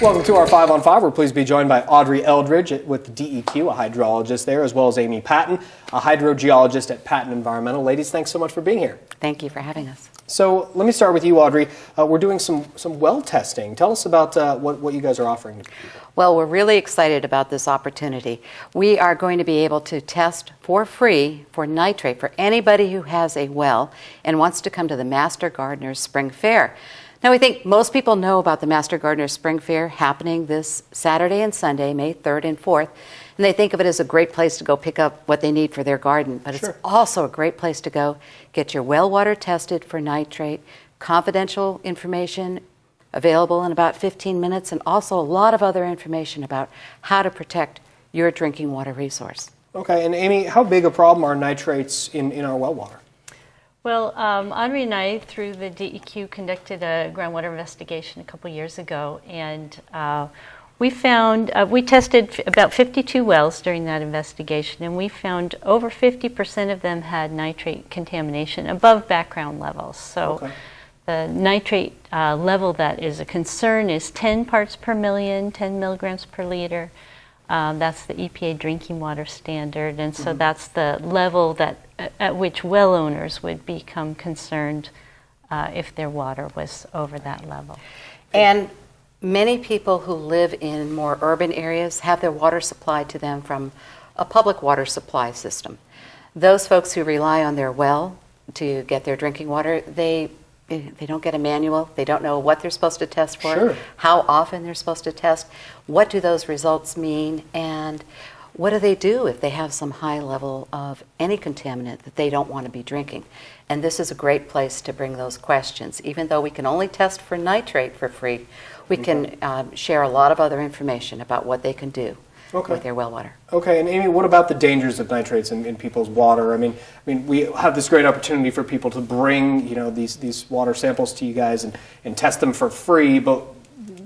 Welcome to our 5 on 5. We're pleased to be joined by Audrey Eldridge with DEQ, a hydrologist there, as well as Amy Patton, a hydrogeologist at Patton Environmental. Ladies, thanks so much for being here. Thank you for having us. So let me start with you, Audrey. We're doing some well testing. Tell us about what you guys are offering to people. Well, we're really excited about this opportunity. We are going to be able to test for free for nitrate for anybody who has a well and wants to come to the Master Gardeners Spring Fair. Now, we think most people know about the Master Gardeners Spring Fair happening this Saturday and Sunday, May 3rd and 4th, and they think of it as a great place to go pick up what they need for their garden. But It's also a great place to go get your well water tested for nitrate, confidential information available in about 15 minutes, and also a lot of other information about how to protect your drinking water resource. Okay, and Amy, how big a problem are nitrates in our well water? Well, Audrey and I, through the DEQ, conducted a groundwater investigation a couple years ago, and we found, we tested about 52 wells during that investigation, and we found over 50% of them had nitrate contamination above background levels. So the nitrate level that is a concern is 10 parts per million, 10 milligrams per liter. That's the EPA drinking water standard, and so that's the level that at which well owners would become concerned if their water was over that level. And many people who live in more urban areas have their water supplied to them from a public water supply system. Those folks who rely on their well to get their drinking water, they don't get a manual. They don't know what they're supposed to test for, how often they're supposed to test, what do those results mean, and what do they do if they have some high level of any contaminant that they don't want to be drinking. And this is a great place to bring those questions. Even though we can only test for nitrate for free, we can share a lot of other information about what they can do with their well water. Okay, and Amy, what about the dangers of nitrates in people's water? I mean, we have this great opportunity for people to bring, these water samples to you guys and test them for free, but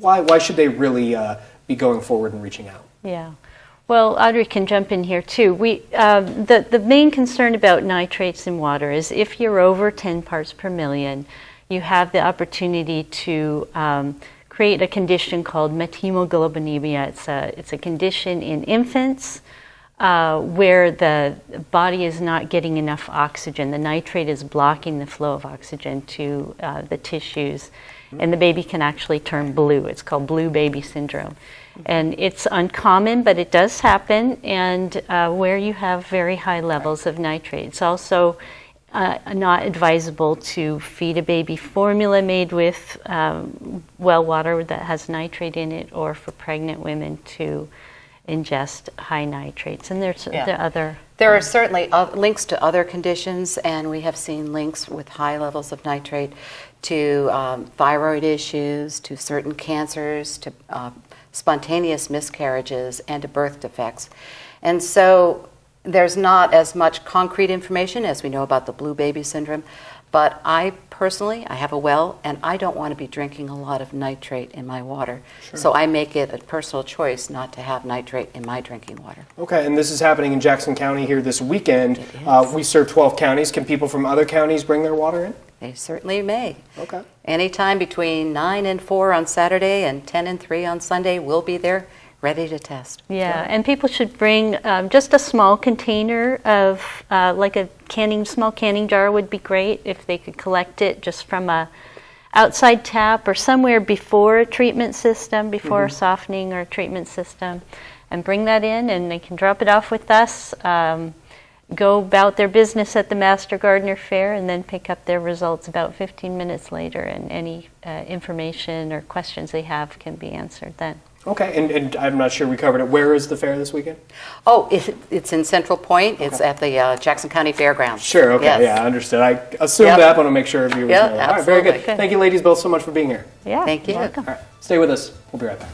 why should they really be going forward and reaching out? Yeah. Well, Audrey can jump in here too. The main concern about nitrates in water is if you're over 10 parts per million, you have the opportunity to create a condition called methemoglobinemia. It's a condition in infants where the body is not getting enough oxygen. The nitrate is blocking the flow of oxygen to the tissues, and the baby can actually turn blue. It's called blue baby syndrome. And it's uncommon, but it does happen, and where you have very high levels of nitrate. It's also not advisable to feed a baby formula made with well water that has nitrate in it, or for pregnant women to ingest high nitrates. And there are certainly links to other conditions, and we have seen links with high levels of nitrate to thyroid issues, to certain cancers, to spontaneous miscarriages, and to birth defects. And so there's not as much concrete information as we know about the blue baby syndrome, but I have a well, and I don't want to be drinking a lot of nitrate in my water. So I make it a personal choice not to have nitrate in my drinking water. Okay, and this is happening in Jackson County here this weekend. We serve 12 counties. Can people from other counties bring their water in? They certainly may. Okay. Anytime between 9 and 4 on Saturday and 10 and 3 on Sunday, we'll be there ready to test. Yeah, and people should bring just a small container of, like a small canning jar would be great if they could collect it just from a outside tap or somewhere before a treatment system, before a softening or treatment system, and bring that in, and they can drop it off with us, go about their business at the Master Gardener Fair, and then pick up their results about 15 minutes later, and any information or questions they have can be answered then. Okay, and I'm not sure we covered it. Where is the fair this weekend? Oh, it's in Central Point. It's at the Jackson County Fairgrounds. Sure, okay, yeah, understood. I assumed that, but I want to make sure viewers know. All right, very good. Good. Thank you ladies both so much for being here. Yeah, thank you. Welcome. All right, stay with us. We'll be right back.